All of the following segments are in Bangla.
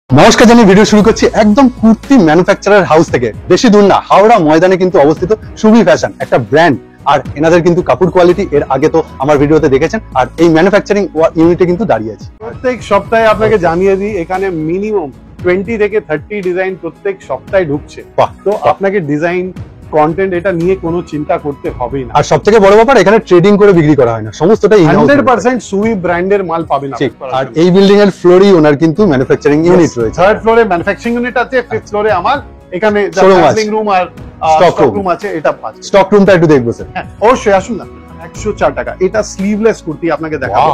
নমস্কার জানিয়ে ভিডিও শুরু করছি একদম কুর্তি ম্যানুফ্যাকচারার হাউস থেকে। বেশি দূর না, হাওড়া ময়দানে কিন্তু অবস্থিত সুবি ফ্যাশন, একটা ব্র্যান্ড। আর এনাদের কিন্তু কাপড় কোয়ালিটি এর আগে তো আমার ভিডিওতে দেখেছেন। আর এই ম্যানুফ্যাকচারিং ইউনিটে কিন্তু দাঁড়িয়ে আছে। প্রত্যেক সপ্তাহে আপনাকে জানিয়ে দিই, এখানে মিনিমাম 20 থেকে 30 ডিজাইন প্রত্যেক সপ্তাহে ঢুকছে। তো আপনাকে ডিজাইন কন্টেন্ট এটা নিয়ে কোনো চিন্তা করতে হবেই না। আর সবথেকে বড় ব্যাপার, এখানে ট্রেডিং করে বিক্রি করা হয় না, সমস্তটাই 100% সুই ব্র্যান্ডের মাল পাবেন। আর এই বিল্ডিং এর ফ্লোরই ওনার কিন্তু ম্যানুফ্যাকচারিং ইউনিট রয়েছে। থার্ড ফ্লোরে ম্যানুফ্যাকচারিং ইউনিট আছে, ফিফথ ফ্লোরে আমার এখানে হ্যান্ডলিং রুম আর স্টক রুম আছে। এটা আছে। স্টক রুমটা একটু দেখবো স্যার। হ্যাঁ অবশ্যই, আসুন না। 104 টাকা। এটা স্লিভলেস কুর্তি আপনাকে দেখাবো।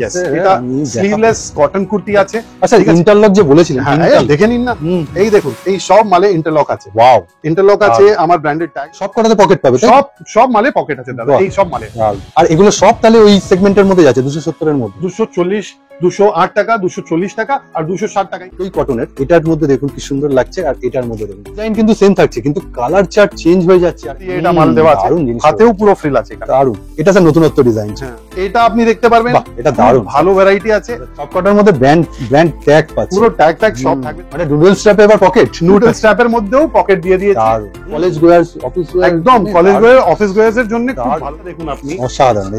Yes, এটা স্লিভলেস কটন কুর্তি আছে। আচ্ছা, ইন্টারলক যে বলেছিলেন, হ্যাঁ দেখে নিন না। এই দেখুন, এই সব মালে ইন্টারলক আছে। ওয়াও, ইন্টারলক আছে, আমার ব্র্যান্ডেড ট্যাগ। সব কটাতে পকেট পাবে? সব মালে পকেট আছে দাদা, এই সব মালে। আর এগুলো সব তাহলে ওই সেগমেন্টের মধ্যে যাচ্ছে 270 এর মধ্যে। 240, 208 টাকা, 240 টাকা আর 260 টাকা। এই কটনের এটার মধ্যে দেখুন কি সুন্দর লাগছে, আর এটার মধ্যে দেখুন ডিজাইন কিন্তু সেম থাকছে, কিন্তু কালার চার্ট চেঞ্জ হয়ে যাচ্ছে। আর এটা মাল দেওয়া আছে, হাতেও পুরো ফ্রিল আছে। দারুন, এটা স্যার নতুনত্ব ডিজাইন। এটা আপনি দেখতে পারবেন, এটা দারুন, ভালো ভ্যারাইটি আছে। সব কটার মধ্যে ব্র্যান্ড ট্যাগ পাচ্ছে, পুরো ট্যাগ সব থাকবে। মানে নুডল স্ট্র্যাপে আবার পকেট, নুডল স্ট্র্যাপের মধ্যেও পকেট দিয়ে দিয়েছে। দারুন, কলেজ গোয়ার্স, অফিস গোয়ার্স, একদম কলেজ গোয়ার, অফিস গোয়ার্স এর জন্য খুব ভালো। দেখুন আপনি, অসাধারণ।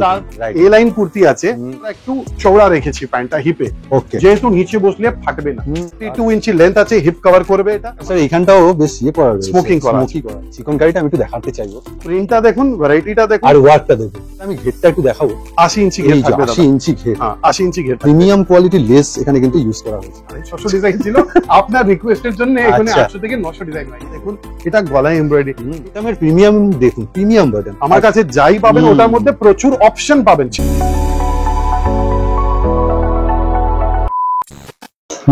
এ লাইন কুর্তি আছে, একটু চওড়া রেখেছি প্যান্টটা হিপে, যেহেতু নিচে বসলে ফাটবে না। 2 ইঞ্চি লেন্থ আছে, হিপ কভার করবে এটা। স্যার এখানটাও বেশ ইয়ে করা রয়েছে, স্মোকিং করা। চিকন কারিটা আমি একটু দেখাতে চাইবো। প্রিন্টটা দেখুন, ভ্যারাইটিটা দেখুন, আর ওয়ার্কটা দেখুন। আমি ঘেরটা একটু দেখাবো। 80 ইঞ্চি ঘের থাকবে দাদা। 80 ইঞ্চি ঘের। হ্যাঁ 80 ইঞ্চি ঘের। প্রিমিয়াম কোয়ালিটি লেস এখানে কিন্তু ইউজ করা হয়েছে। 600 ডিজাইন ছিল, আপনার রিকোয়েস্টের জন্য এখানে 800 থেকে 900 ডিজাইন আছে। দেখুন এটা গলায় এমব্রয়ডারি। এটামের প্রিমিয়াম দেখুন, প্রিমিয়াম বাটন। আমার কাছে যাই পাবেন ওটার মধ্যে প্রচুর অপশন পাবেন।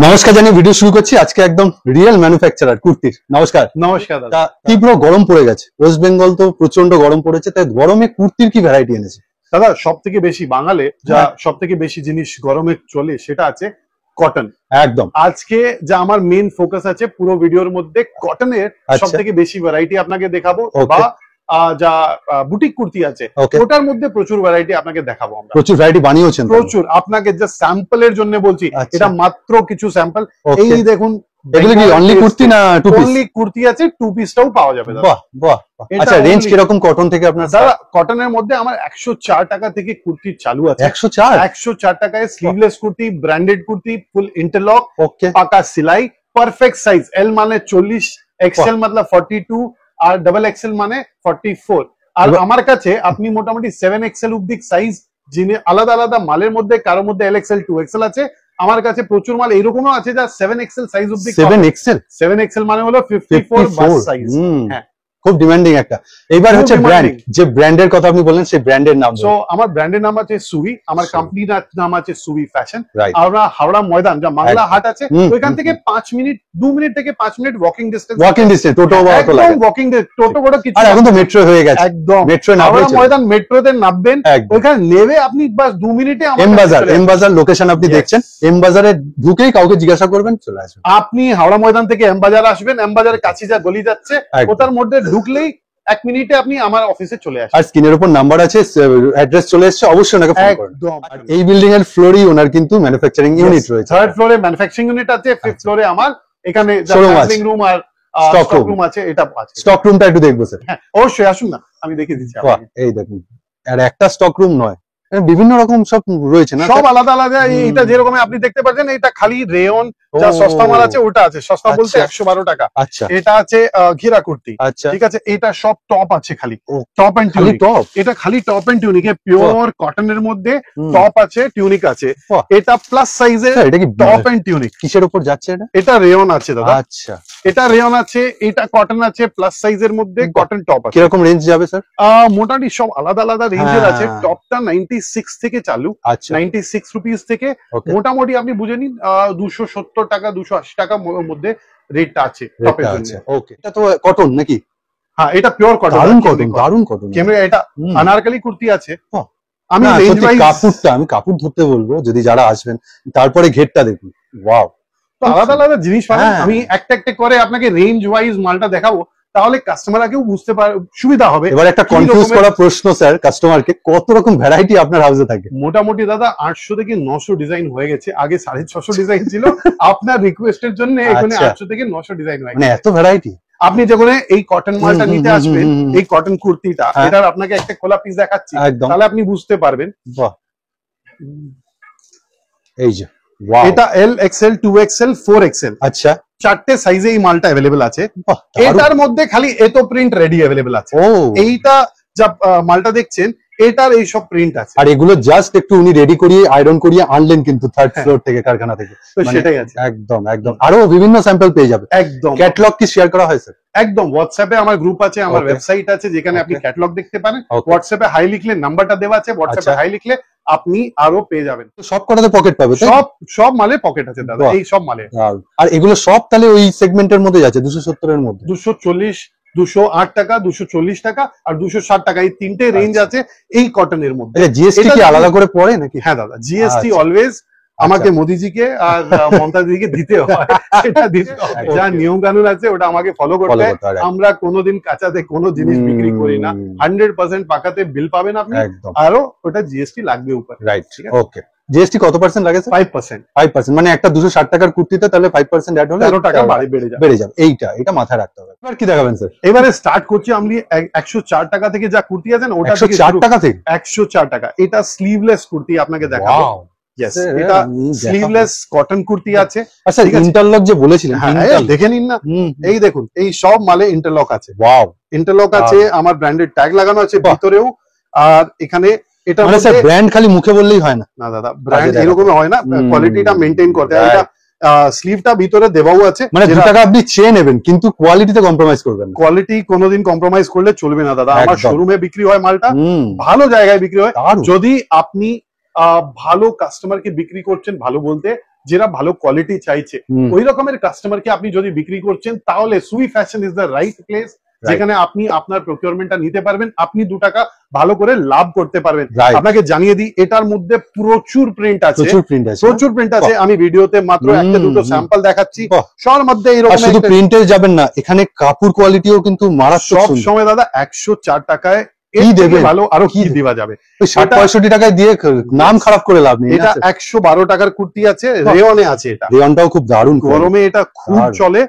নমস্কার জানিয়ে ভিডিও শুরু করছি আজকে একদম রিয়েল ম্যানুফ্যাকচারার কুর্তির। নমস্কার। নমস্কার দাদা। তীব্র গরম পড়ে গেছে, ওয়েস্ট বেঙ্গল তো প্রচন্ড গরম পড়েছে, তাই গরমে কুর্তির কি ভ্যারাইটি এনেছে দাদা? সব থেকে বেশি বাঙালে যা সব থেকে বেশি জিনিস গরমে চলে সেটা আছে কটন। একদম। আজকে যা আমার মেইন ফোকাস আছে পুরো ভিডিওর মধ্যে, কটনের সব থেকে বেশি ভ্যারাইটি আপনাকে দেখাবো। বা যা বুটিক কুর্তি আছে ওটার মধ্যে প্রচুর ভ্যারাইটি আপনাকে দেখাবো। আমরা প্রচুর ভ্যারাইটি বানিয়েছেন, প্রচুর। আপনাকে জাস্ট স্যাম্পলের জন্য বলছি, এটা মাত্র কিছু স্যাম্পল। এই দেখুন, এগুলো কি অনলি কুর্তি না টু পিস? অনলি কুর্তি আছে, টু পিসটাও পাওয়া যাবে দাদা। বাহ বাহ। আচ্ছা, রেঞ্জ কি রকম কটন থেকে আপনার? দাদা কটনের মধ্যে আমার 104 টাকা থেকে কুর্তি চালু আছে। 104 টাকায় স্লিভলেস কুর্তি, ব্র্যান্ডেড কুর্তি, ফুল ইন্টারলক, পাকা সেলাই, পারফেক্ট সাইজ। এল মানে 40, এক্সেল মানে 42 আর ডাবল এক্সেল মানে 44। আর আমার কাছে আপনি মোটামুটি 7 এক্সেল অব্দি সাইজ, যিনি আলাদা আলাদা মালের মধ্যে, কারোর মধ্যে এল এক্সেল, 2 এক্সেল আছে। আমার কাছে প্রচুর মাল এরকমও আছে যা 7 এক্সেল সাইজ অব্দি। 7 এক্সেল মানে হলো 54 বাস সাইজ। হ্যাঁ, খুব ডিমান্ডিং একটা। এবার হচ্ছে ব্র্যান্ড, যে ব্র্যান্ডের কথা আপনি বললেন সেই ব্র্যান্ডের নাম। সো আমার ব্র্যান্ডের নাম আছে সুবি, আমার কোম্পানির নাম আছে সুবি ফ্যাশন। আমরা হাওড়া ময়দান যা বাংলা হাট আছে ওইখান থেকে 2 মিনিট থেকে 5 মিনিট ওয়াকিং ডিসটেন্স। টোটো বা অটো লাগে, ওয়াকিং টোটো বড় কিছু। আর এখন তো মেট্রো হয়ে গেছে। একদম মেট্রো না, হাওড়া ময়দান মেট্রোতে নামবেন, ওইখানে নেমে আপনি বাস 2 মিনিটে এম বাজার লোকেশন আপনি দেখছেন। এম বাজারে ঢুকেই কাউকে জিজ্ঞাসা করবেন, চলে আসবেন। আপনি হাওড়া ময়দান থেকে এম বাজার আসবেন, এম বাজারের কাছে যা গলি যাচ্ছে ওটার মধ্যে ঢুকলেই 1 মিনিটে আপনি আমার অফিসে চলে আসেন। আর স্ক্রিনের উপর নাম্বার আছে, অ্যাড্রেস চলে এসেছে, অবশ্যই ওনাকে ফোন করুন। এই বিল্ডিং এর ফ্লোরই ওনার কিন্তু ম্যানুফ্যাকচারিং ইউনিট রয়েছে। থার্ড ফ্লোরে ম্যানুফ্যাকচারিং ইউনিট আছে, ফিফথ ফ্লোরে আমার এখানে হ্যান্ডলিং রুম আর স্টক রুম আছে। এটা আছে। স্টক রুমটা একটু দেখবো স্যার। হ্যাঁ অবশ্যই, আসুন না, আমি দেখিয়ে দিচ্ছি। এই দেখুন, আর একটা স্টক রুম নয়, বিভিন্ন রকম সব রয়েছে না, সব আলাদা আলাদা। এটা যেরকম আপনি দেখতে পাচ্ছেন, এটা খালি রেয়ন যা সস্তা মাল আছে ওটা আছে। সস্তা বলতে 112 টাকা। আচ্ছা, এটা আছে ঘেরা কুর্তি। আচ্ছা ঠিক আছে, এটা সব টপ আছে, খালি টপ এন্ড টিউনিক। এটা খালি টপ এন্ড টিউনিক, পিওর কটনের মধ্যে টপ আছে, টিউনিক আছে। এটা প্লাস সাইজের, এটা কি টপ এন্ড টিউনিক? কিসের উপর যাচ্ছে এটা? এটা রেয়ন আছে দাদা। আচ্ছা, এটা রেয়ন আছে, এটা কটন আছে, প্লাস সাইজের মধ্যে কটন টপ আছে। কিরকম রেঞ্জ যাবে স্যার? মোটামুটি সব আলাদা আলাদা রেঞ্জের আছে। টপটা 96 থেকে চালু, 96 রুপিস থেকে মোটামুটি আপনি বুঝে নিন 270 টাকা 280 টাকার মধ্যে রেটটা আছে টপের জন্য। ওকে, এটা তো কটন নাকি? হ্যাঁ, এটা পিওর কটন। দারুন কটন। ক্যামেরা এটা আনারকলি কুর্তি আছে। আমি কাপড় ধরতে বলবো যদি যারা আসবেন, তারপরে ঘেরটা দেখুন। ওয়াও, তো আলাদা আলাদা জিনিস পাবেন। আমি একটা একটা করে আপনাকে রেঞ্জ ওয়াইজ মালটা দেখাবো, তাহলে কাস্টমার আগেও বুঝতে পারে, সুবিধা হবে। এবার একটা কনফিউজ করা প্রশ্ন স্যার কাস্টমারকে, কত রকম ভ্যারাইটি আপনার হাউসে থাকে? মোটামুটি দাদা 800 থেকে 900 ডিজাইন হয়ে গেছে, আগে 650 ডিজাইন ছিল, আপনার রিকোয়েস্টের জন্য এখানে 800 থেকে 900 ডিজাইন হয়ে মানে গেছে। এত ভ্যারাইটি। আপনি যখন এই কটন মালটা নিতে আসবেন, এই কটন কুর্তিটা, এটার আপনাকে একটা খোলা পিস দেখাচ্ছি, তাহলে আপনি বুঝতে পারবেন। বাহ, এই যে এটা এল এক্সএল, 2XL, 4XL, আচ্ছা, 4টে সাইজে এই মালটা अवेलेबल আছে। এটার মধ্যে খালি এতো প্রিন্ট রেডি अवेलेबल আছে। এইটা যা মালটা দেখছেন, এটার এই সব প্রিন্ট আছে। আর এগুলো জাস্ট একটু উনি রেডি করিয়ে আয়রন করিয়ে আনলেন কিন্তু থার্ড ফ্লোর থেকে, কারখানা থেকে। তো সেটাই আছে, একদম একদম। আরো বিভিন্ন স্যাম্পল পেয়ে যাবে। একদম। ক্যাটালগ কি শেয়ার করা হয় স্যার? একদম, হোয়াটসঅ্যাপে আমার গ্রুপ আছে, আমার ওয়েবসাইট আছে, যেখানে আপনি ক্যাটালগ দেখতে পারেন। হোয়াটসঅ্যাপে হাই লিখলে নাম্বারটা দেওয়া আছে, হোয়াটসঅ্যাপে হাই লিখলে আপনি আরো পেয়ে যাবেন। সব কটাতে পকেট পাবে? সব মালে পকেট আছে দাদা, এই সব মালে। আর এগুলো সব তাহলে ওই সেগমেন্টের মধ্যে যাচ্ছে 270 এর মধ্যে? 240, 208 টাকা, 240 টাকা আর 260 টাকা, এই তিনটে রেঞ্জ আছে এই কটনের মধ্যে। জিএসটি কি আলাদা করে পড়ে নাকি? হ্যাঁ দাদা, জিএসটি অলওয়েজ আমাকে মোদিজিকে আর মমতা দিদিকে দিতে হয়, সেটা দিতে হয়। যা নিয়ম কানুন আছে ওটা আমাকে ফলো করতে হয়। আমরা কোনোদিন কাঁচাতে কোনো জিনিস বিক্রি করি না, 100% পাকাতে বিল পাবেন আপনি, আরো ওটা জিএসটি লাগবে উপরে। রাইট, ওকে। জিএসটি কত পার্সেন্ট লাগে স্যার? 5%। 5%, মানে একটা 260 টাকার কুর্তিতে তাহলে 5% অ্যাড হলে 13 টাকা বেড়ে যাবে। এটা মাথায় রাখতে হবে। এবার কি দেখাবেন স্যার? এবারে স্টার্ট করছি আমি 104 টাকা থেকে, যা কুর্তি আছে না ওটা 104 টাকা থেকে। 104 টাকা। এটা স্লিভলেস কুর্তি আপনাকে দেখাবো। Yes, এটা স্লিভলেস কটন কুর্তি আছে। আচ্ছা, ইন্টারলক যে বলেছিলেন, দেখে নিন না, এই দেখুন, এই সব মালে ইন্টারলক আছে। ওয়াও, ইন্টারলক আছে, আমার ব্র্যান্ডেড ট্যাগ লাগানো আছে ভিতরেও। আর এখানে এটা মানে স্যার ব্র্যান্ড খালি মুখে বললেই হয় না। না দাদা, ব্র্যান্ড এরকম হয় না, কোয়ালিটিটা মেইনটেইন করতে হয়। এটা স্লিভটা ভিতরে দেওয়াও আছে, মানে 2 টাকা আপনি চেয়ে নেবেন কিন্তু কোয়ালিটিতে কম্প্রোমাইজ করবেন না। কোয়ালিটি কোনোদিন কম্প্রোমাইজ করলে চলবে না দাদা। আমার শোরুমে বিক্রি হয় মালটা, ভালো জায়গায় বিক্রি হয়। যদি আপনি ভালো কাস্টমারকে বিক্রি করছেন, ভালো বলতে যারা ভালো কোয়ালিটি চাইছে, ওই রকমের কাস্টমারকে আপনি যদি বিক্রি করছেন, তাহলে সুই fashion is the right place, যেখানে আপনি আপনার প্রকিউরমেন্টটা নিতে পারবেন, আপনি 2 টাকা ভালো করে লাভ করতে পারবেন। আপনাকে জানিয়ে দিই, এটার মধ্যে প্রচুর প্রিন্ট আছে, প্রচুর প্রিন্ট আছে। আমি ভিডিওতে মাত্র একটা দুটো স্যাম্পল দেখাচ্ছি, সবার মধ্যে এরকম। শুধু প্রিন্টে যাবেন না, এখানে কাপড় কোয়ালিটিও কিন্তু মারাত্মক। সব সময় দাদা 104 টাকায় কি দেবে, ভালো আরো কি দেওয়া যাবে? 60-65 টাকায় দিয়ে নাম খারাপ করে লাভ নেই। এটা 112 টাকার কুর্তি আছে, রেয়নে আছে। এটা রেয়নটাও খুব দারুণ, গরমে এটা খুব চলে।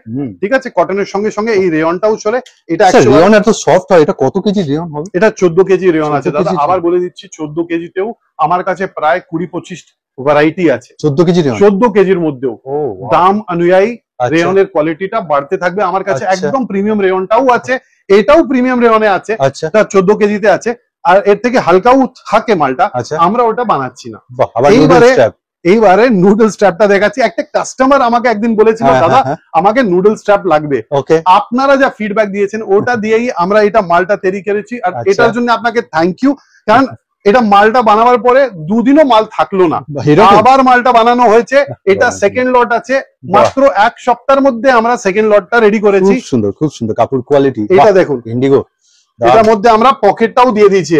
ঠিক আছে, কটনের সঙ্গে সঙ্গে এই রেয়নটাও চলে। এটা রেয়ন এত সফট হয়। এটা কত কেজি রেয়ন হবে? এটা 14 কেজি রেয়ন আছে দাদা। আবার বলে দিচ্ছি, 14 কেজিতেও আমার কাছে প্রায় 20-25 ভ্যারাইটি আছে। 14 কেজি রেয়ন, 14 কেজির মধ্যেও দাম অনুযায়ী রেয়নের কোয়ালিটিটা বাড়তে থাকবে। আমার কাছে একদম প্রিমিয়াম রেয়নটাও আছে, এটাও প্রিমিয়াম রেয়নে আছে। এটা 14 কেজিতে আছে, আর এর থেকে হালকাও থাকে মালটা, আমরা ওটা বানাচ্ছি না। এইবারে নুডল স্ট্র্যাপটা দেখাচ্ছি। একটা কাস্টমার আমাকে একদিন বলেছিল, দাদা আমাকে নুডল স্ট্র্যাপ লাগবে। আপনারা যা ফিডব্যাক দিয়েছেন ওটা দিয়েই আমরা এটা মালটা তৈরি করেছি। আর এটার জন্য আপনাকে থ্যাংক ইউ, কারণ এটা মালটা বানাবার পরে 2 দিনও মাল থাকলো না, আবার মালটা বানানো হয়েছে। এটা সেকেন্ড লট আছে, মাত্র 1 সপ্তাহের মধ্যে আমরা সেকেন্ড লটটা রেডি করেছি। খুব সুন্দর, খুব সুন্দর কাপড় কোয়ালিটি। এটা দেখুন ইন্ডিগো, এটার মধ্যে আমরা পকেটটাও দিয়ে দিয়েছি।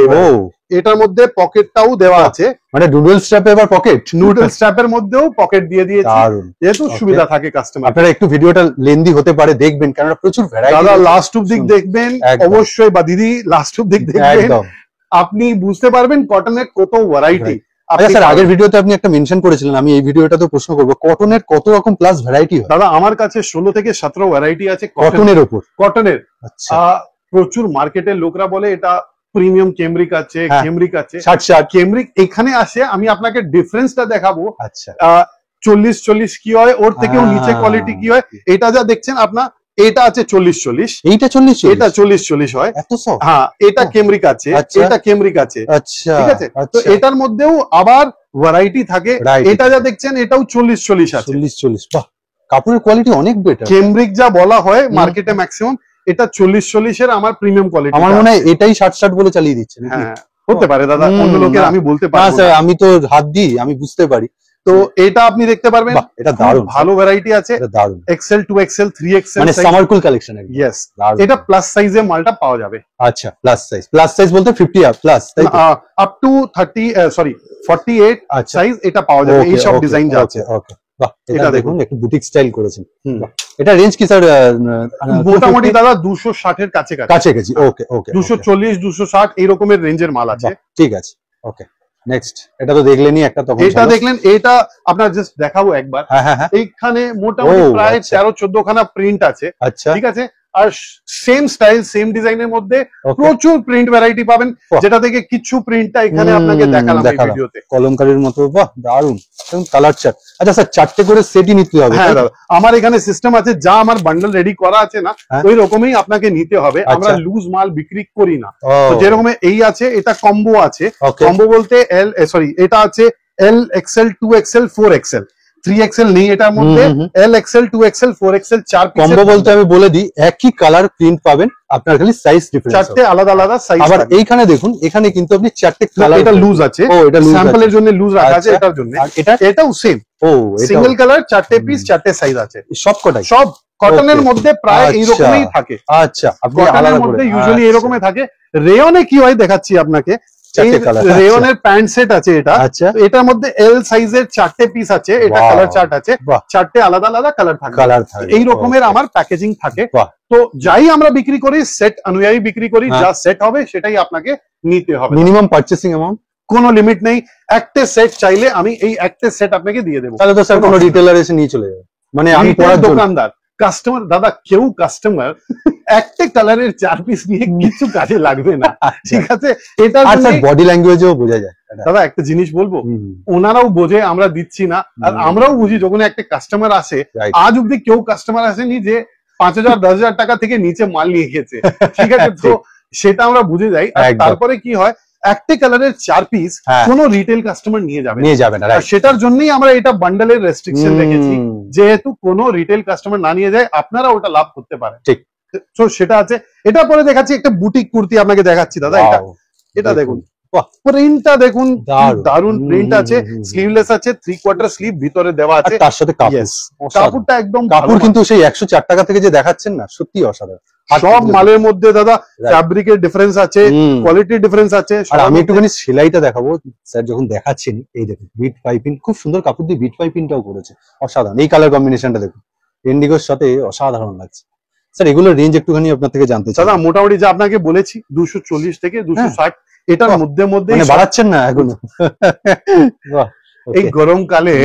এটার মধ্যে পকেটটাও দেওয়া আছে, মানে নুডল স্ট্র্যাপে এবার পকেট, নুডল স্ট্র্যাপের মধ্যেও পকেট দিয়ে দিয়েছি, যেহেতু সুবিধা থাকে কাস্টমার। আপনারা একটু ভিডিওটা লেন্দি হতে পারে, দেখবেন, কারণ প্রচুর ভ্যারাইটি। দাদা লাস্ট অবধি দেখবেন অবশ্যই, বা দিদি লাস্ট অবধি দেখবেন, আপনি বুঝতে পারবেন কটনের কত ভ্যারাইটি। আচ্ছা স্যার, আগের ভিডিওতে আপনি একটা মেনশন করেছিলেন, আমি এই ভিডিওটা তো প্রশ্ন করবো, কটনের কত রকম প্লাস ভ্যারাইটি হয়? দাদা আমার কাছে 16 থেকে 17 ভ্যারাইটি আছে কটনের উপর। কটনের প্রচুর মার্কেটের লোকরা বলে এটা প্রিমিয়াম কেমব্রিক আছে, কেমব্রিক আছে, 60 কেমব্রিক এখানে আসে। আমি আপনাকে ডিফারেন্সটা দেখাবো। আচ্ছা, 40-40 কি হয়, ওর থেকেও নিচে কোয়ালিটি কি হয়। এটা যা দেখছেন আপনার, এটা আছে 40-40, এইটা 40, এটা 40-40 হয়। হ্যাঁ, এটা কেমব্রিক আছে, এটা কেমব্রিক আছে। আচ্ছা, ঠিক আছে। তো এটার মধ্যেও আবার ভ্যারাইটি থাকে। এটা যা দেখছেন এটাও 40-40 আছে। 40-40, বাহ, কাপড়ের কোয়ালিটি অনেক বেটার। কেমব্রিক যা বলা হয় মার্কেটে ম্যাক্সিমাম, এটা 40-40 এর আমার প্রিমিয়াম কোয়ালিটি। আমার মনে হয় এটাই 60-60 বলে চালিয়ে দিচ্ছেন। হ্যাঁ, হতে পারে দাদা, অন্য লোকের আমি বলতে পারি না। আমি তো হাত দিই, আমি বুঝতে পারি। তো এটা আপনি দেখতে পারবেন, এটা দারুণ, ভালো ভ্যারাইটি আছে। এটা দারুণ, XL, 2XL, 3XL, মানে সামার কুল কালেকশন। ইয়েস, এটা প্লাস সাইজে মালটা পাওয়া যাবে। আচ্ছা, প্লাস সাইজ বলতে 50 প্লাস, তাই তো? আপ টু 48 সাইজ এটা পাওয়া যাবে। এই সব ডিজাইন আছে। ওকে, বাহ, এটা এটা দেখুন একটু বুটিক স্টাইল করেছেন। বাহ, এটা রেঞ্জ কি স্যার? মোটামুটি দাদা 260 এর কাছে কাছে গেছি। ওকে ওকে, 240 260 এই রকমের রেঞ্জের মাল আছে। ঠিক আছে, ওকে নেক্সট। এটা তো দেখলেনই একটা, তখন এটা দেখলেন, এটা আপনার জাস্ট দেখাবো একবার। হ্যাঁ হ্যাঁ হ্যাঁ, এইখানে মোটামুটি ও, প্রায় আচ্ছা। 13-14 খানা প্রিন্ট আছে, আচ্ছা ঠিক আছে। আর সেম স্টাইল সেম ডিজাইনের মধ্যে Okay. প্রচুর প্রিন্ট ভ্যারাইটি পাবেন, বাহ। যেটা থেকে কিছু প্রিন্টটা এখানে আপনাকে দেখালাম এই ভিডিওতে। কলমকারীর মতো, বাহ দারুন, কালার চার্ট। আচ্ছা স্যার, চারটে করে সেটই নিতে হবে? হ্যাঁ দাদা, আমার এখানে সিস্টেম আছে, যা আমার বান্ডেল রেডি করা আছে না, হ্যাঁ। ওই রকমই আপনাকে নিতে হবে। আমরা আচ্ছা। লুজ মাল বিক্রি করি না। ও, তো যেরকম এই আছে, এটা কম্বো আছে। ওকে কম্বো বলতে এটা আছে L XL 2XL 4XL, 3XL নেই এটার মধ্যে। L XL 2XL 4XL 4 piece combo বলতে আমি বলে দিই, একই কালার প্রিন্ট পাবেন, আপনার খালি সাইজ ডিফারেন্স। চারটে আলাদা আলাদা সাইজ। আবার এইখানে দেখুন, এখানে কিন্তু আপনি চারটে কালার। এটা লুজ আছে, ও এটা লুজ স্যাম্পলের জন্য লুজ রাখা আছে, আচ্ছা। এটার জন্য। আর এটা এটাও সেম ও এটা সিঙ্গেল কালার, চারটে পিস, চারটে সাইজ আছে। সব কটাই? সব কটনের Okay. মধ্যে প্রায় আচ্ছা। এইরকমই থাকে। আচ্ছা, আপনি কটনের আলাদা মধ্যে করে ইউজুয়ালি আচ্ছা। এরকমই থাকে। রেয়নে কি হয় দেখাচ্ছি আপনাকে। চারটে colour, আচ্ছা। রেয়নের প্যান্ট সেট আছে এটা। আচ্ছা, তো এটার মধ্যে এল সাইজের চারটে পিস আছে, এটা Wow. কালার চার্ট আছে, বাহ। চারটে আলাদা আলাদা কালার থাকে। কালার থাকে এই রকমের Okay. আমার প্যাকেজিং থাকে। বাহ। তো যাই আমরা বিক্রি করি, সেট অনুযায়ী বিক্রি করি, হ্যাঁ। যা সেট হবে সেটাই আপনাকে নিতে হবে। Minimum purchasing amount? কোনো লিমিট নেই, একটা সেট চাইলে আমি এই একটা সেট আপনাকে দিয়ে দেবো। তাহলে তো স্যার কোনো রিটেলার এসে নিয়ে চলে যাবে, মানে আমি Retail পড়ার জন্য। দোকানদার, কাস্টমার দাদা, কেউ কাস্টমার একটা কালারের 4 পিস নিয়ে কিছু কাজে লাগবে না, ঠিক আছে। এটা আর স্যার বডি ল্যাঙ্গুয়েজও বোঝা যায়। দাদা একটা জিনিস বলবো, হুম, ওনারাও বোঝে, আমরা দিচ্ছি না, আর আমরাও বুঝি। যখন একটা কাস্টমার আসে, Right. আজ অব্দি কেউ কাস্টমার আসেনি যে 5,000-10,000 টাকা থেকে নিচে মাল নিয়ে গেছে, ঠিক আছে। তো সেটা আমরা বুঝে যাই। আর একদম। তারপরে কি হয়, একটা কালারের 4 পিস হ্যাঁ। কোনো রিটেল কাস্টমার নিয়ে যাবে না। নিয়ে যাবে না, আর রাইট। সেটার জন্যই আমরা এটা বান্ডেলের রেস্ট্রিকশন রেখেছি, যেহেতু কোনো রিটেল কাস্টমার না নিয়ে যায়, আপনারা ওটা লাভ করতে পারেন। ঠিক। তো সেটা আছে। এটা পরে দেখাচ্ছি একটা বুটিক কুর্তি আপনাকে দেখাচ্ছি দাদা। এটা দেখুন, প্রিন্টটা দেখুন, দারুন প্রিন্ট আছে। স্লিভলেস আছে, 3/4 স্লিভ ভিতরে দেওয়া আছে, তার সাথে কাপড়। Yes, কাপড়টা একদম কাপড় কিন্তু সেই 104 টাকা থেকে যে দেখাচ্ছেন না, সত্যি অসাধারণ। সব মালের মধ্যে দাদা ফ্যাব্রিকের ডিফারেন্স আছে, কোয়ালিটির ডিফারেন্স আছে। আর আমি একটুখানি সেলাইটা দেখাবো স্যার, যখন দেখাচ্ছেন। এই দেখুন বিট পাইপিং, খুব সুন্দর কাপড় দিয়ে বিট পাইপিংটাও করেছে, অসাধারণ। এই কালার কম্বিনেশনটা দেখুন, ইন্ডিগোর সাথে অসাধারণ লাগছে। স্যার এগুলোর রেঞ্জ একটুখানি আপনার থেকে জানতে চাই। দাদা মোটামুটি যা আপনাকে বলেছি 240 থেকে 260, এটার মধ্যে মানে বাড়াচ্ছেন না এখনো? বাহ, এই গরমকালে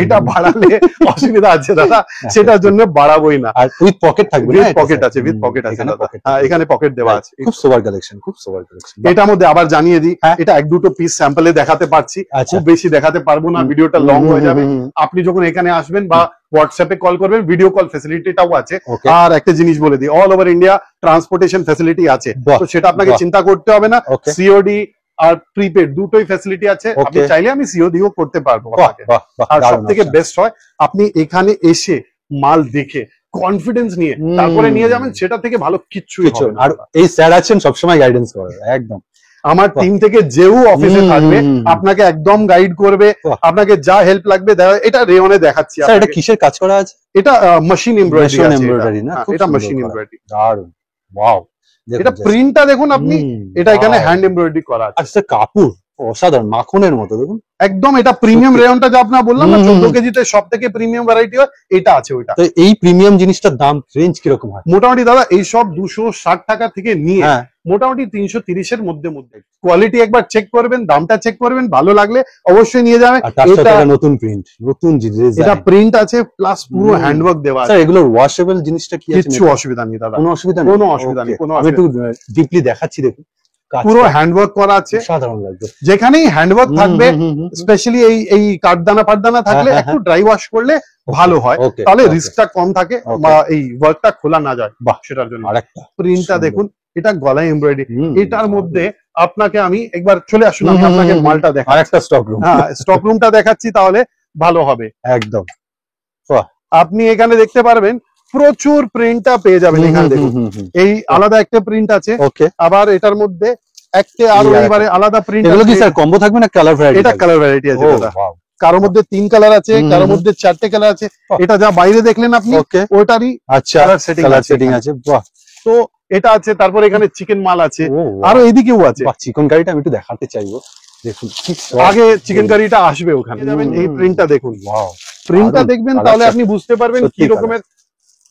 এটা বাড়ালে অসুবিধা আছে দাদা, সেটার জন্য বাড়াবোই না। আর উইথ পকেট থাকবে না? উইথ পকেট আছে, উইথ পকেট আছে দাদা। হ্যাঁ, এখানে পকেট দেওয়া আছে। খুব সোবার কালেকশন, খুব সোবার কালেকশন। এটার মধ্যে আবার জানিয়ে দিই, হ্যাঁ। এটা 1-2 পিস স্যাম্পলে দেখাতে পারছি, আচ্ছা। খুব বেশি দেখাতে পারবো না, ভিডিওটা লং হয়ে যাবে। আপনি যখন এখানে আসবেন বা হোয়াটসঅ্যাপে কল করবেন, ভিডিও কল ফ্যাসিলিটিটাও আছে। Okay. আর একটা জিনিস বলে দিই, all over India transportation facility আছে। বাহ, তো সেটা আপনাকে বাহ। চিন্তা করতে হবে না। Okay. সিওডি আর প্রিপেড দুটোই ফ্যাসিলিটি আছে। Okay. আপনি চাইলে আমি সিওডিও করতে পারবো বাহ, আপনাকে। বাহ, বাহ, আর সব দারুণ থেকে option। বেস্ট হয়, আপনি এখানে এসে মাল দেখে কনফিডেন্স নিয়ে তারপরে নিয়ে যাবেন, সেটা থেকে ভালো কিচ্ছুই কিছু হবে না। আর এই স্যার আছেন সবসময় গাইডেন্স করে, একদম। আমার টিম থেকে যেও অফিসে থাকবে, আপনাকে একদম গাইড করবে, বাহ। আপনাকে যা হেল্প লাগবে এটা রেওনে দেখাচ্ছি স্যার এটা আপনাকে। কিসের কাজ করা আছে? এটা মেশিন এমব্রয়ডারি Machine আছে। embroidery না? খুব এটা সুন্দর মেশিন করা। এমব্রয়ডারি। দারুণ, ওয়াও। এটা প্রিন্টটা দেখুন আপনি, এটা এখানে হ্যান্ড এমব্রয়ডারি করা আছে। আর স্যার কাপড় অসাধারণ, মাখনের মতো দেখুন। একদম এটা প্রিমিয়াম সত্যি। রেয়নটা যা আপনার বললাম না, হুম, 14 হুম। কেজিতে সব থেকে প্রিমিয়াম ভ্যারাইটি হয়, এটা আছে ওইটা। তো এই প্রিমিয়াম জিনিসটার দাম রেঞ্জ কিরকম হয়? মোটামুটি দাদা এই সব 260 টাকা থেকে নিয়ে হ্যাঁ, মোটামুটি 330 এর মধ্যে মধ্যে। কোয়ালিটি একবার চেক করবেন, দামটা চেক করবেন, ভালো লাগলে অবশ্যই নিয়ে যাবেন। আর তার সাথে এটা একটা নতুন প্রিন্ট, নতুন এটা প্রিন্ট আছে, প্লাস পুরো হ্যান্ডওয়ার্ক দেওয়া আছে। স্যার এগুলোর ওয়াশেবল জিনিসটা কি আছে? কিচ্ছু অসুবিধা নেই দাদা, কোনো অসুবিধা নেই? কোনো অসুবিধা নেই, Okay, কোনো আমি একটু ডিপলি দেখাচ্ছি দেখুন, কাজটা পুরো হ্যান্ডওয়ার্ক করা আছে। অসাধারণ লাগবে। যেখানেই হ্যান্ডওয়ার্ক থাকবে, স্পেশালি এই কাঠদানা ফাটদানা থাকলে হ্যাঁ, একটু ড্রাই ওয়াশ করলে ভালো হয়, Okay, তাহলে okay. রিস্কটা কম থাকে Okay. বা এই ওয়ার্কটা খোলা না যায়। বাহ, সেটার জন্য আরেকটা প্রিন্টটা সুন্দর। দেখুন, এটা গলায় এমব্রয়ডারি। হুম, এটার মধ্যে আপনাকে আমি একবার চলে আসুন, আমি হুম, হুম, আপনাকে হুম, মালটা দেখাই। আরেকটা স্টক রুম, হ্যাঁ, স্টক রুমটা দেখাচ্ছি, তাহলে ভালো হবে। একদম। আপনি এখানে দেখতে পারবেন প্রচুর প্রিন্টটা পেয়ে যাবেন। এখানে দেখুন এই আলাদা একটা প্রিন্ট আছে, ওকে। আবার এটার মধ্যে একটা আরো এই এইবারে আলাদা প্রিন্ট এগুলো কি আছে। স্যার কম্বো থাকবে না কালার ভ্যারাইটি? এটা কালার ভ্যারাইটি আছে দাদা, কারোর মধ্যে 3 কালার আছে, হুম, কারোর হুম। মধ্যে 4টে কালার আছে। বাহ। এটা যা বাইরে দেখলেন আপনি, ওকে, ওটারই আচ্ছা, কালার সেটিং কালার আছে সেটিং এখানে। আছে, বাহ। তো এটা আছে, তারপর এখানে চিকেন মাল আছে, ও, আরো এদিকেও আছে। বাহ, চিকেন কারিটা আমি একটু দেখাতে চাইবো, দেখুন কি আগে চিকেন কারিটা আসবে ওখানে যাবেন। এই প্রিন্টটা দেখুন, ওয়াও, প্রিন্টটা দেখবেন তাহলে আপনি বুঝতে পারবেন কি রকমের।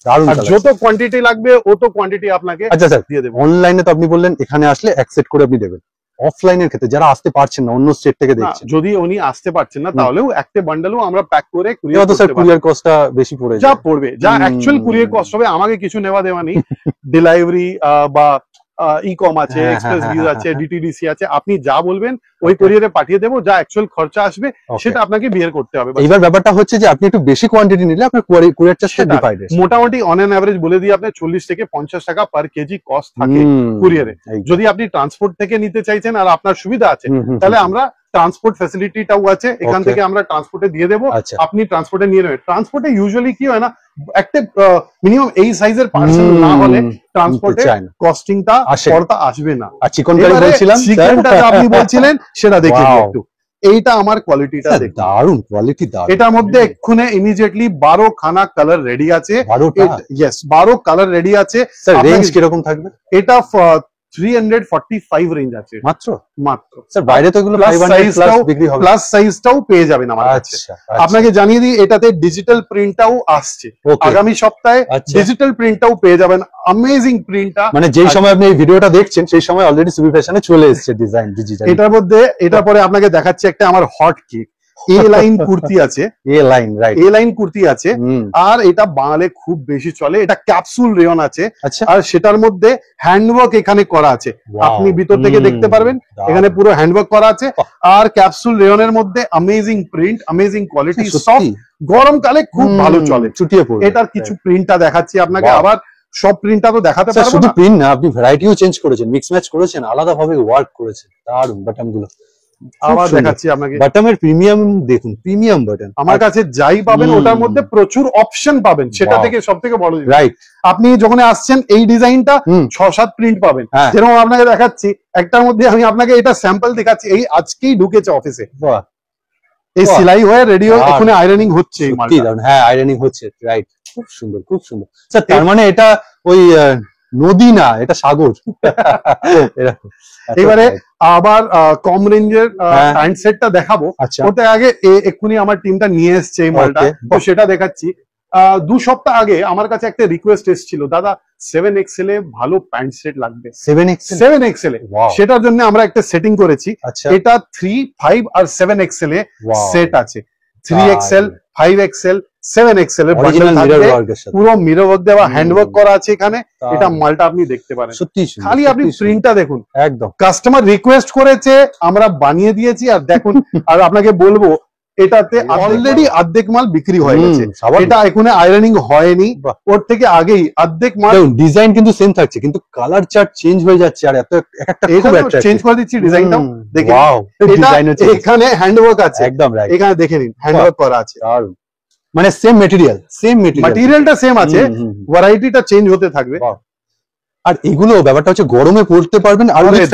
দারুণ আর যত কোয়ান্টিটি লাগবে অত কোয়ান্টিটি আপনাকে আচ্ছা স্যার দিয়ে দেব। অনলাইনে তো আপনি বললেন এখানে আসলে এক সেট করে আপনি দেবেন, অফলাইনের ক্ষেত্রে যারা আসতে পারছেন না অন্য স্টেট থেকে দেখছেন, যদি উনি আসতে পারছেন না তাহলেও একটা বান্ডেলও আমরা প্যাক করে এবার তো স্যার কুরিয়ার কস্টটা বেশি পড়ে যা পড়বে, যা অ্যাকচুয়াল কুরিয়ার কস্ট হবে, আমাকে কিছু নেওয়া দেওয়া নেই। ডেলিভারি বা ই-কম আছে, এক্সপ্রেস ভিউজ আছে, ডিটিডিসি আছে, আপনি যা বলবেন ওই কুরিয়ারে পাঠিয়ে দেবো, যা অ্যাকচুয়াল খরচা আসবে সেটা আপনাকে বিয়ার করতে হবে। এইবার ব্যাপারটা হচ্ছে যে আপনি একটু বেশি কোয়ান্টিটি নিলে আপনার কুরিয়ার চার্জটা ডিভাইডেড, মোটামুটি অন এন এভারেজ বলে দিই আপনার 40 থেকে 50 টাকা পার কেজি কস্ট থাকে কুরিয়ারে। যদি আপনি ট্রান্সপোর্ট থেকে নিতে চাইছেন আর আপনার সুবিধা আছে তাহলে আমরা ট্রান্সপোর্ট ফ্যাসিলিটিটাও আছে, এখান থেকে আমরা ট্রান্সপোর্টে দিয়ে দেবো, আপনি ট্রান্সপোর্টে নিয়ে নেবেন। ট্রান্সপোর্টে ইউজুয়ালি কি হয় না, একটা মিনিমাম এই সাইজের পার্সেল না হলে ট্রান্সপোর্টে কস্টিংটা খরচা আসবে না। আর চিকেন কারি বলছিলাম, চিকেনটা আপনি বলছিলেন সেটা দেখে একটু, এইটা আমার কোয়ালিটিটা দেখুন, দারুণ কোয়ালিটি, দারুণ। এটার মধ্যে এক্ষুনি ইমিডিয়েটলি 12 খানা কালার রেডি আছে। 12 কালার রেডি আছে। স্যার রেঞ্জ কিরকম থাকবে? এটা 345 রেঞ্জ আছে মাত্র। স্যার বাইরে তো এগুলো 500 প্লাস বিক্রি হবে, প্লাস সাইজটাও পেয়ে যাবেন আমার কাছে। আপনাকে জানিয়ে দিই এটাতে ডিজিটাল প্রিন্টটাও আসছে, আগামী সপ্তাহে ডিজিটাল প্রিন্টটাও পেয়ে যাবেন। অ্যামেজিং প্রিন্টটা, মানে যেই সময় আপনি এই ভিডিওটা দেখছেন সেই সময় অলরেডি সুবি ফ্যাশনে চলে এসেছে ডিজাইন ডিজিটাল। এটার মধ্যে এটা পরে আপনাকে দেখাচ্ছি একটা আমার হট কেক এ লাইন কুর্তি আছে, এ লাইন কুর্তি আছে, আর এটা বাঙালি খুব বেশি চলে। এটা ক্যাপসুল রেয়ন আছে, আর সেটার মধ্যে হ্যান্ডওয়ার্ক এখানে করা আছে, আপনি ভিতর থেকে দেখতে পারবেন এখানে পুরো হ্যান্ডওয়ার্ক করা আছে। আর ক্যাপসুল রেয়নের মধ্যে amazing print, amazing quality, soft, গরমকালে খুব ভালো চলে, চুটিয়ে পড়বে। এটার কিছু প্রিন্টটা দেখাচ্ছি আপনাকে, আবার সব প্রিন্টটা তো দেখাতে পারবো না। শুধু প্রিন্ট না, আপনি ভ্যারাইটিও চেঞ্জ করেছেন, মিক্স ম্যাচ করেছেন, আলাদা ভাবে ওয়ার্ক করেছেন, দারুণ। বাটন গুলো আবার দেখাচ্ছি আপনাকে, বাটনের প্রিমিয়াম দেখুন, প্রিমিয়াম বাটন। আমার কাছে যাই পাবেন ওটার মধ্যে প্রচুর অপশন পাবেন, সেটা থেকে সবথেকে বড় রাইট। আপনি যখন আসছেন এই ডিজাইনটা 6-7 প্রিন্ট পাবেন, যেরকম আপনাকে দেখাচ্ছি একটার মধ্যে আমি আপনাকে এটা স্যাম্পল দেখাচ্ছি, এই আজকেই ঢুকেছে অফিসে, এই সেলাই হয়ে রেডি হয়ে এখানে আয়রনিং হচ্ছে। এই মালটা হ্যাঁ আয়রনিং হচ্ছে, রাইট। খুব সুন্দর, খুব সুন্দর স্যার। তার মানে এটা ওই নদী না, এটা সাগর। এবারে আবার কম রেঞ্জের প্যান্ট সেটটা দেখাবো, ওতে আগে এক্ষুনি আমার টিমটা নিয়ে এসছে এই মালটা, তো সেটা দেখাচ্ছি। 2 সপ্তাহ আগে আমার কাছে একটা রিকোয়েস্ট এসেছিল, দাদা 7XL এ ভালো প্যান্ট সেট লাগবে। 7XL এ, সেটার জন্য আমরা একটা সেটিং করেছি। এটা 3, 5 আর 7XL এ সেট আছে। 3XL, 5XL, 7XL এর বান্ডেল থাকবে, পুরো মিরর ওয়ার্ক দেওয়া, হ্যান্ড ওয়ার্ক করা আছে এখানে। এটা মালটা আপনি দেখতে পারেন, সত্যি খালি আপনি প্রিন্টটা দেখুন, একদম কাস্টমার রিকোয়েস্ট করেছে আমরা বানিয়ে দিয়েছি। আর দেখুন, আর আপনাকে বলবো এটাতে অলরেডি অর্ধেক মাল বিক্রি হয়ে গেছে, এটা এখানে আয়রনিং হয়নি, ওর থেকে আগেই অর্ধেক মাল। ডিজাইন কিন্তু সেম থাকছে কিন্তু কালার চার্ট চেঞ্জ হয়ে যাচ্ছে, আর এত একটা চেঞ্জ করে দিচ্ছি ডিজাইনটাও দেখে। এখানে হ্যান্ড ওয়ার্ক আছে, একদম রাইট, এখানে দেখে নিন হ্যান্ড ওয়ার্ক করা আছে, মানে সেম মেটেরিয়ালটা সেম আছে, ভ্যারাইটিটা চেঞ্জ হতে থাকবে। আর এগুলো ব্যাপারটা হচ্ছে গরমে পরতে পারবেন, আর উইথ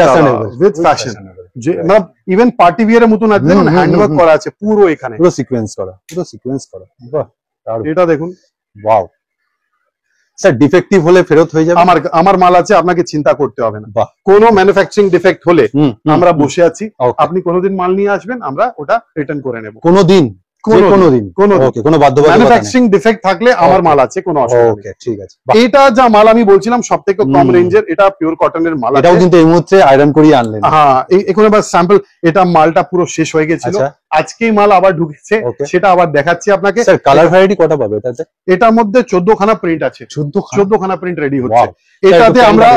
ফ্যাশন, মানে ইভেন পার্টি বিয়ারের মতন আছে, দেখুন হ্যান্ড ওয়ার্ক করা আছে পুরো, এখানে পুরো সিকোয়েন্স করা, বাহ এটা দেখুন, ওয়াও। স্যার ডিফেক্টিভ হলে ফেরত হয়ে যাবে? আমার মাল আছে, আপনাকে চিন্তা করতে হবে না। কোনো ম্যানুফ্যাকচারিং ডিফেক্ট হলে আমরা বসে আছি, আপনি কোনোদিন মাল নিয়ে আসবেন, আমরা ওটা রিটার্ন করে নেব। কোনোদিন ম্যানুফ্যাকচারিং ডিফেক্ট থাকলে আমার মাল আছে, কোনো অসুবিধা নেই। ঠিক আছে, এটা যা মাল আমি বলছিলাম সবথেকে কম রেঞ্জের, এটা পিওর কটনের মাল, এটাও কিন্তু এই মুহূর্তে আয়রন করিয়ে আনলেন। হ্যাঁ, এখানে বাস স্যাম্পল, এটা মালটা পুরো শেষ হয়ে গেছিল, আজকেই মাল আবার ঢুকেছে, সেটা আবার দেখাচ্ছি আপনাকে। স্যার কালার ভ্যারাইটি কটা পাবে এটাতে? এটার মধ্যে 14 খানা প্রিন্ট আছে, 14 খানা প্রিন্ট রেডি হচ্ছে। এটাতে আমরা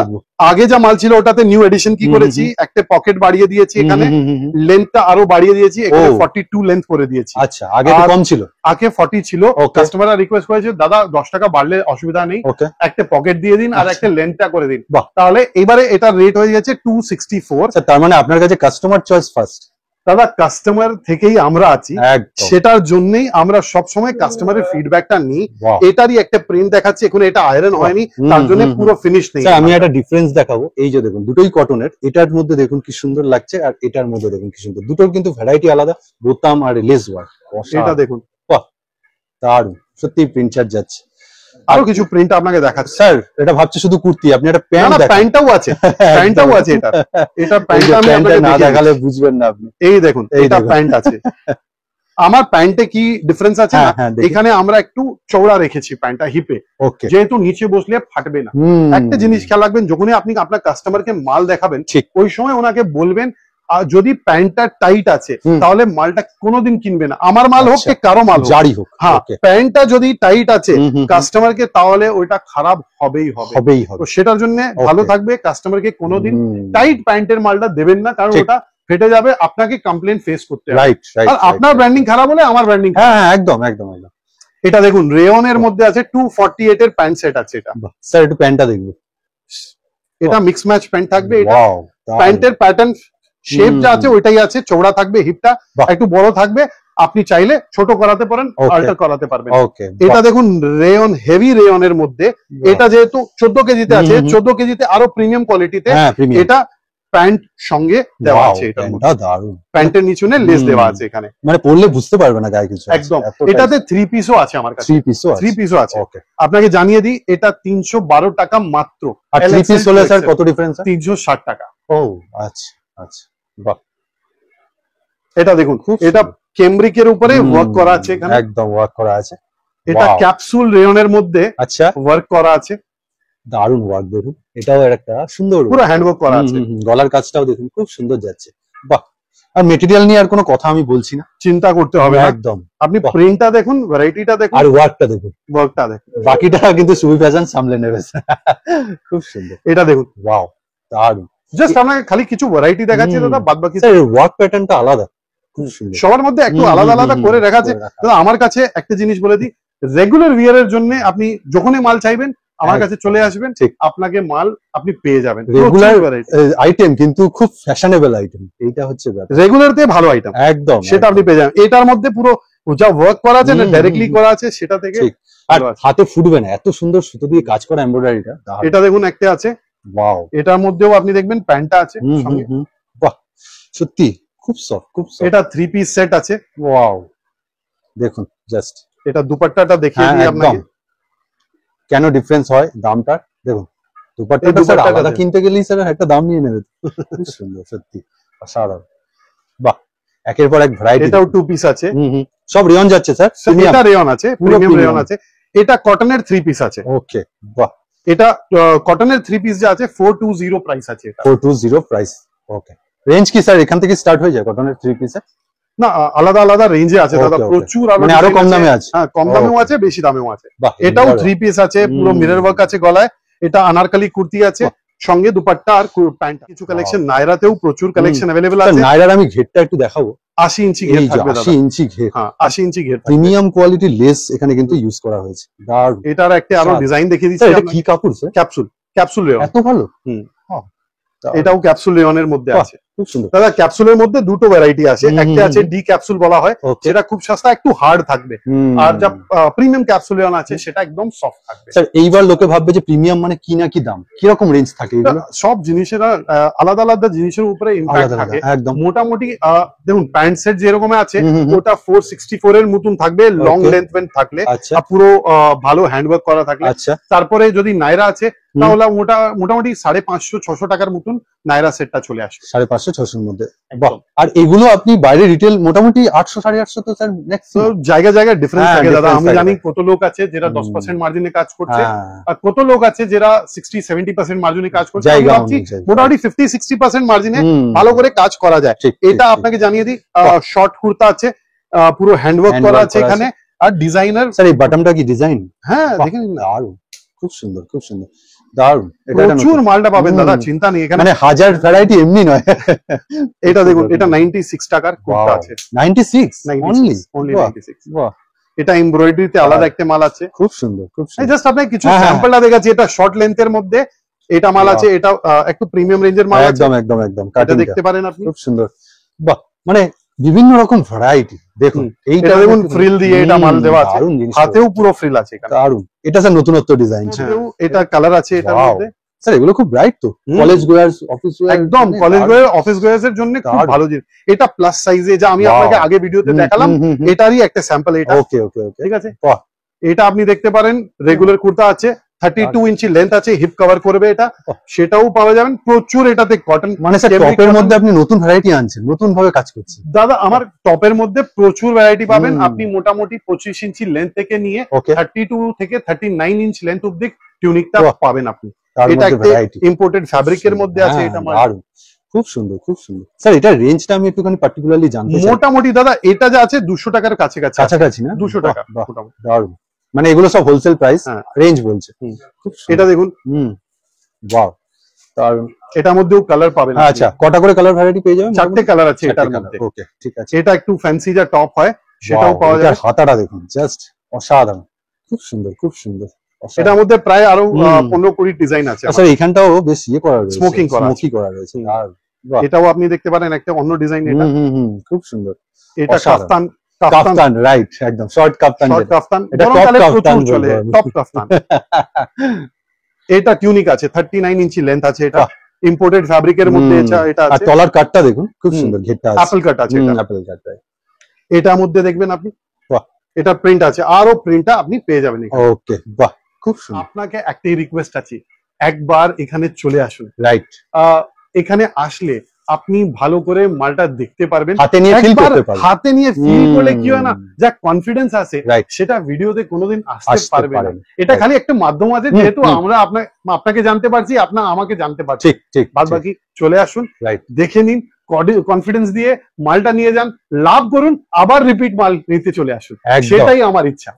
আগে যা মাল ছিল ওটাতে নিউ এডিশন কি করেছি, একটা পকেট বাড়িয়ে দিয়েছি, এখানে লেন্থটা আরো বাড়িয়ে দিয়েছি, এখানে 42 লেন্থ করে দিয়েছি। আচ্ছা, আগে তো কম ছিল, আগে 40 ছিল। কাস্টমাররা রিকোয়েস্ট করেছে, দাদা 10 টাকা বাড়লে অসুবিধা নেই, একটা পকেট দিয়ে দিন আর একটা লেন্থটা করে দিন, তাহলে এবারে এটা রেট হয়ে গেছে 264। তার মানে আপনার কাছে কাস্টমার চয়েস ফার্স্ট। দাদা কাস্টমার থেকেই আমরা আছি, সেটার জন্যই আমরা সবসময় কাস্টমারের ফিডব্যাকটা নিই। এটারই একটা প্রিন্ট দেখাচ্ছি, এখন এটা আয়রন হয়নি, তার জন্য পুরো ফিনিশ নেই। আমি একটা ডিফারেন্স দেখাবো, এই যে দেখুন দুটোই কটনের, এটার মধ্যে দেখুন কি সুন্দর লাগছে, আর এটার মধ্যে দেখুন কি সুন্দর, দুটোর কিন্তু ভ্যারাইটি আলাদা, বোতাম আর লেস ওয়ার্ক। এটা দেখুন, দারুণ, সত্যি প্রিন্ট চার্জ যাচ্ছে। আরো কিছু প্রিন্ট আপনাকে দেখাচ্ছি। স্যার এটা ভাবছে শুধু কুর্তি, আপনি একটা প্যান্ট, প্যান্টটাও আছে, প্যান্টটাও আছে। এটা প্যান্ট আমি আপনাকে না দেখালে বুঝবেন না আপনি। এই দেখুন, এটা প্যান্ট আছে। আমার প্যান্টে কি ডিফারেন্স আছে হ্যাঁ, না, হ্যাঁ, দেখি। এখানে আমরা একটু চওড়া রেখেছি প্যান্টটা হিপে, ওকে, যেহেতু নিচে বসলে ফাটবে না। একটা জিনিস খেয়াল রাখবেন, যখনই আপনি আপনার কাস্টমারকে মাল দেখাবেন ঠিক। ওই সময় ওনাকে বলবেন যদি প্যান্টটা টাইট আছে তাহলে মালটা কোনোদিন কিনবে না, আমার মাল হোক আচ্ছা। কি কারো মাল হোক। জারি হোক, হ্যাঁ, ওকে, প্যান্টটা যদি টাইট আছে হুম, কাস্টমারকে, তাহলে ওইটা খারাপ হবেই হবে। হবেই তো হবে। সেটার জন্য ভালো থাকবে, কাস্টমারকে কোনোদিন হুম, টাইট প্যান্টের মালটা দেবেন না, কারণ ঠিক। ওটা ফেটে যাবে, আপনাকে কমপ্লেন ফেস করতে হবে। রাইট, রাইট, আর আপনার ব্র্যান্ডিং খারাপ হলে আমার ব্র্যান্ডিং। হ্যাঁ, হ্যাঁ, একদম, একদম, একদম। এটা দেখুন রেয়নের মধ্যে আছে 248 এর প্যান্ট সেট আছে এটা। স্যার একটু প্যান্টটা দেখবো। এটা মিক্স ম্যাচ প্যান্ট থাকবে, এটা ওয়াও, প্যান্টের প্যাটার্ন শেপ যা আছে ওইটাই আছে, চওড়া থাকবে, হিপটা বাহ। একটু বড় থাকবে, আপনি চাইলে ছোট করাতে পারেন, Okay. অল্টার করাতে পারবেন। ওকে, এটা দেখুন রেয়ন, হেভি রেয়নের মধ্যে, এটা যেহেতু 14 কেজিতে আছে, 14 কেজিতে আরো প্রিমিয়াম কোয়ালিটিতে হ্যাঁ, প্রিমিয়াম, এটা প্যান্ট সঙ্গে দেওয়া আছে, এটার মধ্যে প্যান্টটা দারুণ, প্যান্টের নিচুনে লেস দেওয়া আছে এখানে, মানে পরলে বুঝতে পারবে না গায়ে কিছু আছে, একদম। এতটাই- এটাতে 3 পিসও আছে আমার কাছে, 3 পিসও আছে, 3 পিসও আছে। ওকে। আপনাকে জানিয়ে দিই, এটা 312 টাকা মাত্র। আর 3 পিস হলে স্যার কত ডিফারেন্স? 360 টাকা। ও আচ্ছা, আচ্ছা, বাহ, এটা দেখুন, এটা কেমব্রিকের উপরে ওয়ার্ক করা আছে এখানে, একদম ওয়ার্ক করা আছে। এটা Wow. ক্যাপসুল রেয়নের মধ্যে আচ্ছা, ওয়ার্ক করা আছে, দারুণ ওয়ার্ক দেখুন, এটাও একটা সুন্দর পুরো হ্যান্ড ওয়ার্ক করা আছে। গলার কাজটাও দেখুন খুব সুন্দর যাচ্ছে, বাহ। আর মেটেরিয়াল নিয়ে আর কোনো কথা আমি বলছি না, চিন্তা করতে হবে না, একদম। আপনি বাহ। প্রিন্টটা দেখুন, ভ্যারাইটিটা দেখুন, আর ওয়ার্কটা দেখুন, ওয়ার্কটা দেখুন, বাকিটা কিন্তু সুবি ফ্যাশন সামলে নেবে। খুব সুন্দর, এটা দেখুন। ওয়াও, দারুণ। জাস্ট আপনাকে খালি কিছু ভ্যারাইটি দেখাচ্ছি দাদা, বাদ বাকি স্যার ওয়ার্ক প্যাটার্নটা আলাদা, খুব সুন্দর। সবার মধ্যে একটু আলাদা আলাদা করে রাখাছে। দাদা আমার কাছে একটা জিনিস বলে দিই, রেগুলার উইয়ারের জন্য আপনি যখনই মাল চাইবেন আমার কাছে চলে আসবেন, ঠিক। আপনাকে মাল আপনি পেয়ে যাবেন। রেগুলার আইটেম কিন্তু খুব ফ্যাশনেবল আইটেম, এইটা হচ্ছে ব্যাপার, রেগুলার তে ভালো আইটেম একদম, সেটা আপনি পেয়ে যাবেন। এটার মধ্যে পুরো যা ওয়ার্ক করা আছে না, ডাইরেক্টলি করা আছে, সেটা থেকে ঠিক। আর হাতে ফুটবে না, এত সুন্দর সুতো দিয়ে কাজ করা এমব্রয়ডারিটা। এটা দেখুন একটা আছে, ওয়াও, এটার মধ্যেও আপনি দেখবেন প্যান্টটা আছে সঙ্গে। বাহ, সত্যি খুব সফট, খুব সফট। এটা 3 পিস সেট আছে, ওয়াও, দেখুন জাস্ট, এটা দুপাট্টাটা দেখিয়ে হ্যাঁ, দিই একদম। আপনাকে। কেন ডিফারেন্স হয় দামটা দেখুন, দুপাট্টাটা এই স্যার দুপাট্টাটা আলাদা দেখুন। কিনতে গেলেই স্যার একটা দাম নিয়ে নেবে। খুব সুন্দর, সত্যি অসাধারণ, বাহ। একের পর এক ভ্যারাইটি, এটাও 2 পিস আছে, সব রেয়ন যাচ্ছে স্যার, এটা রেয়ন আছে, প্রিমিয়াম premium। রেয়ন আছে। এটা কটনের 3 পিস আছে, ওকে, বাহ। এটা কটনের 3 পিস যা আছে 420 প্রাইস আছে এটা। 420 প্রাইস, ওকে। রেঞ্জ কি স্যার এখান থেকে স্টার্ট হয়ে যায় কটনের 3 পিসে? না, আলাদা আলাদা রেঞ্জে আছে Okay, দাদা, okay. প্রচুর মানে আরো কম দামে আছে? হ্যাঁ, কম দামেও Okay. আছে, বেশি দামেও আছে। বাহ, এটাও mirror 3 পিস আছে, পুরো মিরর ওয়ার্ক আছে গলায়। এটা আনারকলি কুর্তি আছে, সঙ্গে দুপাট্টা আর প্যান্ট। কিছু কালেকশন নায়রাতেও প্রচুর কালেকশন अवेलेबल স্যার আছে। নাইরার আমি ঘেরটা একটু দেখাবো। 80 ইঞ্চি ঘের এই যে থাকবে 80 দাদা, ইঞ্চি ঘের, হ্যাঁ 80 ইঞ্চি ঘের থাকবে। প্রিমিয়াম কোয়ালিটি লেস এখানে কিন্তু ইউজ করা হয়েছে, দারুণ। এটার একটা আরো স্যার, ডিজাইন দেখিয়ে স্যার দিচ্ছি এটা কি কাপড় স্যার? Capsule, capsule rayon. এত ভালো, হুম। হ্যাঁ, এটাও ক্যাপসুল রেয়নের মধ্যে বাহ, আছে খুব সুন্দর। দাদা। ক্যাপসুলের মধ্যে দুটো ভ্যারাইটি আছে, হুম, একটা হুম, আছে ডি ক্যাপসুল বলা হয়, ওকে, সেটা খুব সস্তা, একটু হার্ড থাকবে। আর যা প্রিমিয়াম ক্যাপসুল রেয়ন আছে সেটা একদম সফট থাকবে। স্যার এইবার লোকে ভাববে যে প্রিমিয়াম মানে কি না কি দাম, কি রকম রেঞ্জ থাকে এগুলো? সব জিনিসের আলাদা আলাদা জিনিসের উপরে ইম্প্যাক্ট আলাদা আলাদা, থাকে। একদম। মোটামুটি দেখুন প্যান্ট সেট যেরকম আছে হুম, হুম, হুম। ওটা 464 এর মতন থাকবে, লং Okay. লেন্থ ওয়েন্থ থাকলে, আচ্ছা, আর পুরো ভালো হ্যান্ডওয়ার্ক করা থাকলে। আচ্ছা, তারপরে যদি নাইরা আছে তাহলে মোটামুটি 550-600 টাকার মতন নাইরা সেটটা চলে আসবে। 550-600 মধ্যে, একদম। বাহ। আর এগুলো আপনি বাইরে রিটেল মোটামুটি 800-850 তো স্যার নেক্সট। তো জায়গা জায়গায় ডিফারেন্স হ্যাঁ, থাকে দাদা। difference আমি থাকে। জানি কত লোক আছে যারা হুম। 10% মার্জিনে কাজ করছে, হ্যাঁ, আর কত লোক আছে যারা 60-70% মার্জিনে কাজ করছে। আমি জায়গা ভাবছি অনুযায়ী। মোটামুটি 50-60% মার্জিনে হুম, ভালো করে কাজ করা যায়। ঠিক, এটা ঠিক, আপনাকে জানিয়ে দিই, শর্ট কুর্তা আছে, পুরো হ্যান্ডওয়ার্ক Handwork করা আছে করা এখানে, আর ডিজাইনার। স্যার এই বাটনটা কি ডিজাইন? হ্যাঁ বাহ, দেখেন না, দারুণ, খুব সুন্দর, খুব সুন্দর, দারুণ। এটা একটা প্রচুর নতুন। মালটা পাবেন দাদা, হুম। চিন্তা নেই এখানে। মানে হাজার ভ্যারাইটি এমনি নয়। এটা দেখুন, এটা 96 টাকার কুর্তা আছে, 96 অনলি, 96 only বাহ, 96। বাহ, এটা এমব্রয়ডারিতে আলাদা একটা মাল আছে। খুব সুন্দর, খুব এই সুন্দর। জাস্ট আপনাকে কিছু হ্যাঁ, হ্যাঁ। স্যাম্পলটা দেখাচ্ছি। এটা শর্ট লেন্থের মধ্যে এটা মাল বাহ। আছে, এটা একটু প্রিমিয়াম রেঞ্জের মাল আছে, একদম, একদম, একদম, এটা কাটিংটা দেখতে পারেন আপনি। খুব সুন্দর, বাহ। মানে বিভিন্ন রকম ভ্যারাইটি দেখুন। এইটা এটা দেখুন একটু- ফ্রিল দিয়ে এটা মাল দেওয়া আছে, দারুণ জিনিস, হাতেও পুরো ফ্রিল আছে এখানে। দারুণ। এটা স্যার নতুনত্ব ডিজাইন ছিল। মধ্যেও এটা কালার আছে এটার Wow. মধ্যে। স্যার এগুলো খুব ব্রাইট তো, হুম। কলেজ গোয়ার্স, অফিস গোয়ার্স, একদম কলেজ গোয়ার, অফিস গোয়ার্স এর জন্য খুব দারুণ। ভালো জিনিস। এটা প্লাস সাইজে, যা আমি Wow. আপনাকে আগে ভিডিওতে দেখালাম, এটারই একটা স্যাম্পল এটা। ওকে, ওকে, ওকে, ঠিক আছে, বাহ। এটা আপনি দেখতে পারেন। রেগুলার কুর্তা আছে, 32 ইঞ্চি লেন্থ আছে, হিপ কভার করবে এটা, সেটাও পাওয়া যাবেন। প্রচুর এটাতে কটন, মানে স্যার টপের মধ্যে আপনি নতুন ভ্যারাইটি আনছেন, নতুন ভাবে কাজ করছেন। দাদা আমার টপের মধ্যে প্রচুর ভ্যারাইটি পাবেন। আপনি মোটামুটি 25 ইঞ্চি লেন্থ থেকে নিয়ে 32 থেকে 39 ইঞ্চ লেন্থ অব্দি টিউনিকটা পাবেন আপনি। এটা একটা ইম্পোর্টেড ফ্যাব্রিকের মধ্যে আছে, এটা খুব সুন্দর, খুব সুন্দর। স্যার এটা রেঞ্জটা আমি একটুখানি পার্টিকুলারলি জানতে চাই। মোটামুটি দাদা এটা যা আছে 200 টাকার কাছাকাছি না? 200 টাকা মোটামুটি। দারুণ, মানে এগুলো সব হোলসেল প্রাইস রেঞ্জ বলছে। এটা দেখুন, ওয়াও, তার এটার মধ্যেও কালার পাবেন। আচ্ছা, কটা করে কালার ভ্যারাইটি পেয়ে যাবেন? 4টে কালার আছে এটার মধ্যে। ওকে, ঠিক আছে। এটা একটু ফ্যান্সি যা টপ হয় সেটাও পাওয়া যায়। হাতাটা দেখুন, জাস্ট অসাধারণ, খুব সুন্দর, খুব সুন্দর। এটার মধ্যে প্রায় আরো 15-20 ডিজাইন আছে। স্যার এখানটাও বেশ ইয়ে করা রয়েছে, স্মোকিং করা রয়েছে। আর এটাও আপনি দেখতে পারেন একটা অন্য ডিজাইন। এটা খুব সুন্দর। এটা কাফতান, রাইট, একদম শর্ট কাফতান। এটা প্রচুর চলে, টপ কাফতান। এটা টিউনিক আছে, 39 ইঞ্চি লেন্থ আছে, এটা ইম্পোর্টেড ফ্যাব্রিকের মধ্যে এটা আছে। আর তলার কাটটা দেখুন, খুব সুন্দর, ঘেরটা আছে, অ্যাপল কাট আছে, এটা অ্যাপল কাট। এটার মধ্যে দেখবেন আপনি, এটা প্রিন্ট আছে, আরো প্রিন্টটা আপনি পেয়ে যাবেন। ওকে, বাহ, খুব সুন্দর। আপনাকে একটাই রিকোয়েস্ট আছে, একবার এখানে চলে আসুন। রাইট, এখানে আসলে আপনি ভালো করে মালটা দেখতে পারবেন, হাতে নিয়ে ফিল করতে পারবেন। হাতে নিয়ে ফিল করলে কি হয় না, যা কনফিডেন্স আছে সেটা ভিডিওতে কোনোদিন আসতে পারবে না। এটা খালি একটা মাধ্যম আছে, যেহেতু আমরা আপনাকে জানতে পারছি, আপনার আমাকে জানতে পারছি। ঠিক ঠিক, বাদ বাকি চলে আসুন, দেখে নিন, কনফিডেন্স দিয়ে মালটা নিয়ে যান, লাভ করুন, আবার রিপিট মাল নিতে চলে আসুন। সেটাই আমার ইচ্ছা।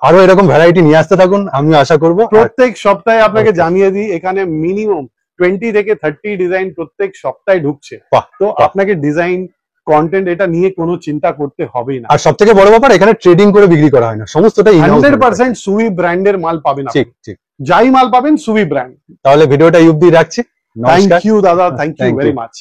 আরো এরকম ভ্যারাইটি নিয়ে আসতে থাকুন, আমি আশা করব। প্রত্যেক সপ্তাহে আপনাকে জানিয়ে দিই, এখানে মিনিমাম 20 থেকে 30 ডিজাইন প্রত্যেক সপ্তাহে ঢুকছে। তো আপনাকে ডিজাইন, কন্টেন্ট এটা নিয়ে কোনো চিন্তা করতে হবেই না। আর সব থেকে বড় ব্যাপার, এখানে ট্রেডিং করে বিক্রি করা হয় না, সমস্তটাই 100% সুই ব্র্যান্ডের মাল পাবেন। ঠিক ঠিক, যাই মাল পাবেন সুই ব্র্যান্ড। তাহলে ভিডিওটা এই অবধি রাখছি। থ্যাংক ইউ দাদা, থ্যাংক ইউ ভেরি মাচ।